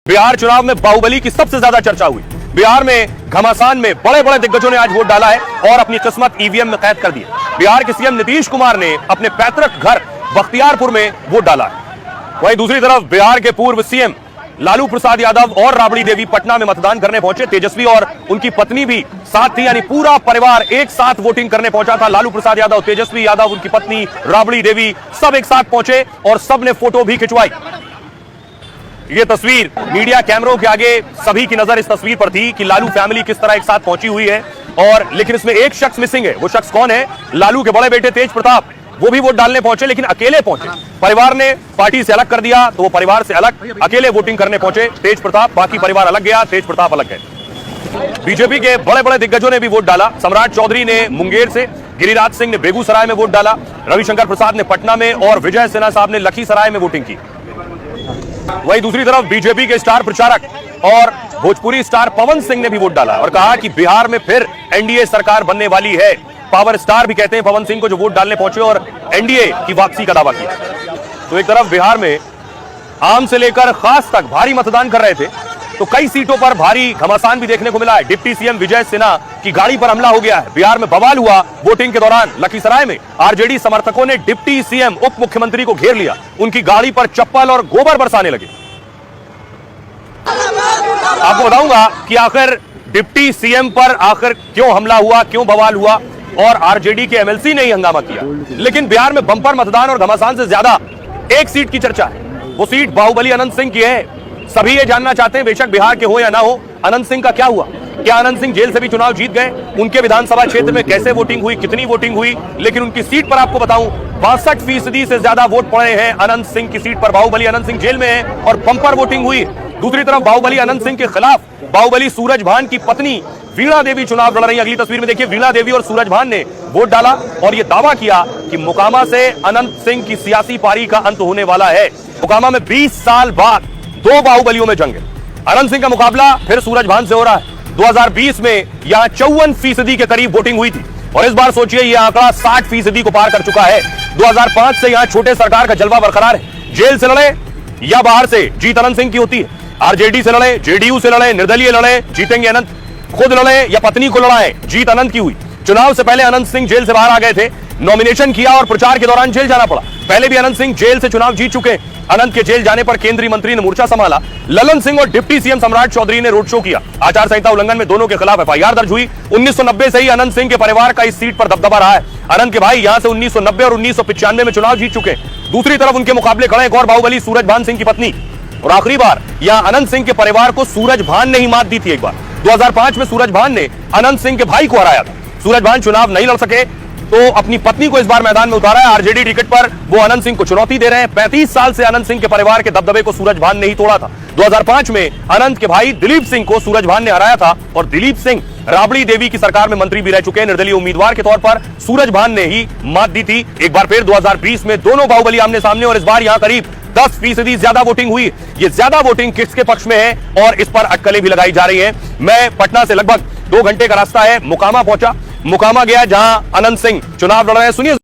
बिहार चुनाव में बाहुबली की सबसे ज्यादा चर्चा हुई। बिहार में घमासान में बड़े बड़े दिग्गजों ने आज वोट डाला है और अपनी किस्मत ईवीएम में कैद कर दी है। बिहार के सीएम नीतीश कुमार ने अपने पैतृक घर बख्तियारपुर में वोट डाला है। वहीं दूसरी तरफ बिहार के पूर्व सीएम लालू प्रसाद यादव और राबड़ी देवी पटना में मतदान करने पहुंचे। तेजस्वी और उनकी पत्नी भी साथ थी, यानी पूरा परिवार एक साथ वोटिंग करने पहुंचा था। लालू प्रसाद यादव, तेजस्वी यादव, उनकी पत्नी राबड़ी देवी सब एक साथ पहुंचे और सबने फोटो भी खिंचवाई। ये तस्वीर मीडिया कैमरों के आगे सभी की नजर इस तस्वीर पर थी कि लालू फैमिली किस तरह एक साथ पहुंची हुई है। और लेकिन इसमें एक शख्स मिसिंग है। वो शख्स कौन है? लालू के बड़े बेटे तेज प्रताप। वो भी वोट डालने पहुंचे लेकिन अकेले पहुंचे। परिवार ने पार्टी से अलग कर दिया तो वो परिवार से अलग अकेले वोटिंग करने पहुंचे तेज प्रताप। बाकी परिवार अलग गया, तेज प्रताप अलग गए। बीजेपी के बड़े बड़े दिग्गजों ने भी वोट डाला। सम्राट चौधरी ने मुंगेर से, गिरिराज सिंह ने बेगूसराय में वोट डाला, रविशंकर प्रसाद ने पटना में और विजय सिन्हा साहब ने लखीसराय में वोटिंग की। वहीं दूसरी तरफ बीजेपी के स्टार प्रचारक और भोजपुरी स्टार पवन सिंह ने भी वोट डाला और कहा कि बिहार में फिर एनडीए सरकार बनने वाली है। पावर स्टार भी कहते हैं पवन सिंह को, जो वोट डालने पहुंचे और एनडीए की वापसी का दावा किया। तो एक तरफ बिहार में आम से लेकर खास तक भारी मतदान कर रहे थे तो कई सीटों पर भारी घमासान भी देखने को मिला है। डिप्टी सीएम विजय सिन्हा की गाड़ी पर हमला हो गया है। बिहार में बवाल हुआ वोटिंग के दौरान। लखीसराय में आरजेडी समर्थकों ने डिप्टी सीएम उप मुख्यमंत्री को घेर लिया। उनकी गाड़ी पर चप्पल और गोबर बरसाने लगे। आपको बताऊंगा कि आखिर डिप्टी सीएम पर आखिर क्यों हमला हुआ, क्यों बवाल हुआ और आरजेडी के एमएलसी ने ही हंगामा किया। लेकिन बिहार में बंपर मतदान और घमासान से ज्यादा एक सीट की चर्चा है। वो सीट बाहुबली अनंत सिंह की है। सभी ये जानना चाहते हैं, बेशक बिहार के हो या ना हो, अनंत सिंह का क्या हुआ? क्या अनंत सिंह जेल से भी चुनाव जीत गए? उनके विधानसभा क्षेत्र में कैसे वोटिंग हुई, कितनी वोटिंग हुई? लेकिन उनकी सीट पर आपको बताऊं 62% से ज्यादा वोट पड़े हैं अनंत सिंह की सीट पर। बाहुबली अनंत सिंह जेल में है और बंपर वोटिंग हुई। दूसरी तरफ बाहुबली अनंत सिंह के खिलाफ बाहुबली सूरज भान की पत्नी वीणा देवी चुनाव लड़ रही। अगली तस्वीर में देखिए, वीणा देवी और सूरज भान ने वोट डाला और यह दावा किया कि मोकामा से अनंत सिंह की सियासी पारी का अंत होने वाला है। मोकामा में 20 साल बाद दो बाहुबलियों में जंग है। अनंत सिंह का मुकाबला फिर सूरज भान से हो रहा है। 2020 में यहां 54% के करीब वोटिंग हुई थी और इस बार सोचिए यह आंकड़ा 60% को पार कर चुका है। 2005 से यहां छोटे सरकार का जलवा बरकरार है। जेल से लड़े या बाहर से, जीत अनंत सिंह की होती है। आरजेडी से लड़े, जेडीयू से लड़े, निर्दलीय लड़े, जीतेंगे अनंत। खुद लड़े या पत्नी को लड़ाए, जीत अनंत की हुई। चुनाव से पहले अनंत सिंह जेल से बाहर आ गए थे, नॉमिनेशन किया और प्रचार के दौरान जेल जाना पड़ा। पहले भी अनंत सिंह जेल से चुनाव जीत चुके। अनंत के जेल जाने पर केंद्रीय मंत्री ने मोर्चा संभाला। ललन सिंह और डिप्टी सीएम सम्राट चौधरी ने रोड शो किया। आचार संहिता उल्लंघन में दोनों के खिलाफ एफआईआर दर्ज हुई। 1990 से ही अनंत सिंह के परिवार का इस सीट पर दबदबा रहा है। अनंत के भाई यहां से 1990 और 1995 में चुनाव जीत चुके। दूसरी तरफ उनके मुकाबले खड़े एक और बाहुबली सूरज भान सिंह की पत्नी। और आखिरी बार यहां अनंत सिंह के परिवार को सूरज भान ने ही मात दी थी। एक बार 2005 में सूरज भान ने अनंत सिंह के भाई को हराया था। सूरज भान चुनाव नहीं लड़ सके तो अपनी पत्नी को इस बार मैदान में उतारा है। आरजेडी टिकट पर वो अनंत सिंह को चुनौती दे रहे हैं। 35 साल से अनंत सिंह के परिवार के दबदबे को सूरज भान ने ही तोड़ा था। 2005 में अनंत के भाई दिलीप सिंह को सूरज भान ने हराया था और दिलीप सिंह राबड़ी देवी की सरकार में मंत्री भी रह चुके हैं। निर्दलीय उम्मीदवार के तौर पर सूरज भान ने ही मात दी थी। एक बार फिर 2020 में दोनों बाहुबली आमने सामने और इस बार यहां करीब 10% ज्यादा वोटिंग हुई। ये ज्यादा वोटिंग किसके पक्ष में है और इस पर अटकलें भी लगाई जा रही हैं। मैं पटना से लगभग 2 घंटे का रास्ता है, मोकामा पहुंचा। मोकामा गया जहां अनंत सिंह चुनाव लड़ रहे हैं। सुनिए।